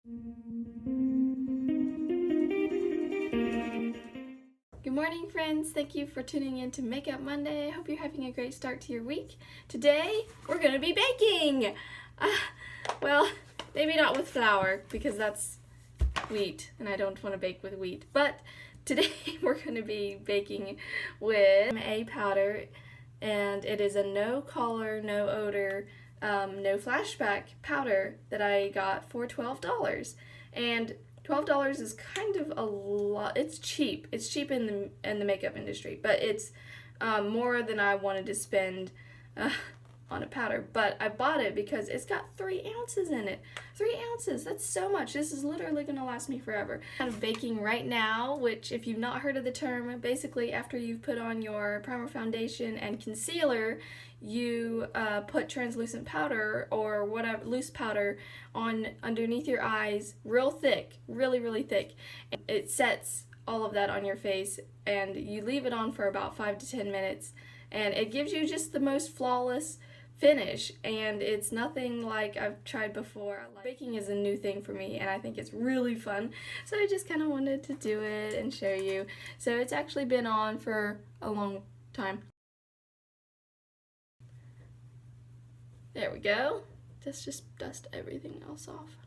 Good morning, friends. Thank you for tuning in to Makeup Monday. I hope you're having a great start to your week. Today, we're going to be baking. Well, maybe not with flour because that's wheat and I don't want to bake with wheat. But today, we're going to be baking with a powder, and it is a no color, no odor, no flashback powder that I got for $12. And $12 is kind of a lot. It's cheap. It's cheap in the makeup industry, but it's more than I wanted to spend on a powder. But I bought it because it's got 3 ounces in it. 3 ounces. That's so much. This is literally going to last me forever. I'm baking right now, which, if you've not heard of the term, basically after you've put on your primer, foundation, and concealer, you put translucent powder or whatever, loose powder, on underneath your eyes, real thick, really thick. It sets all of that on your face, and you leave it on for about 5 to 10 minutes, and it gives you just the most flawless finish, and it's nothing like I've tried before. Baking is a new thing for me, and I think it's really fun, so I just kind of wanted to do it and show you. So it's actually been on for a long time. There we go. Let's just dust everything else off.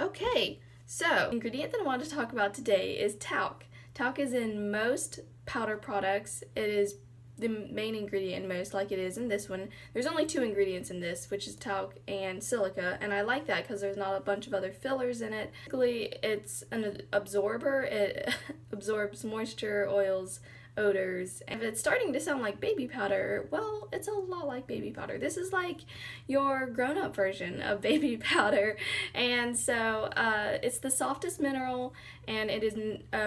Okay, so the ingredient that I wanted to talk about today is talc. Talc is in most powder products. It is the main ingredient in most, like it is in this one. There's only 2 ingredients in this, which is talc and silica, and I like that because there's not a bunch of other fillers in it. Basically, it's an absorber. It absorbs moisture, oils, odors. And if it's starting to sound like baby powder, well, it's a lot like baby powder. This is like your grown-up version of baby powder. And so it's the softest mineral, and it is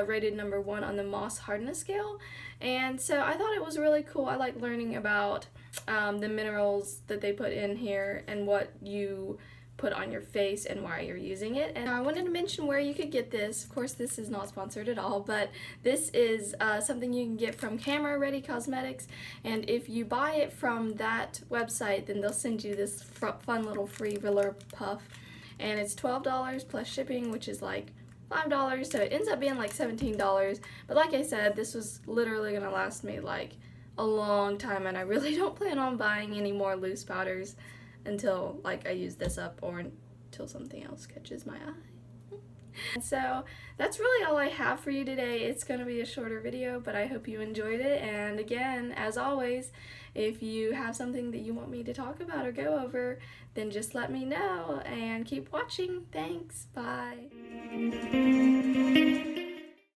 rated number 1 on the Mohs hardness scale. And so I thought it was really cool. I like learning about the minerals that they put in here and what you put on your face and why you're using it. And I wanted to mention where you could get this. Of course, this is not sponsored at all, but this is something you can get from Camera Ready Cosmetics, and if you buy it from that website, then they'll send you this fun little free velour puff, and it's $12 plus shipping, which is like $5, so it ends up being like $17. But like I said, this was literally gonna last me like a long time, and I really don't plan on buying any more loose powders until like I use this up or until something else catches my eye. And so that's really all I have for you today. It's going to be a shorter video, but I hope you enjoyed it. And again, as always, if you have something that you want me to talk about or go over, then just let me know and keep watching. Thanks. Bye.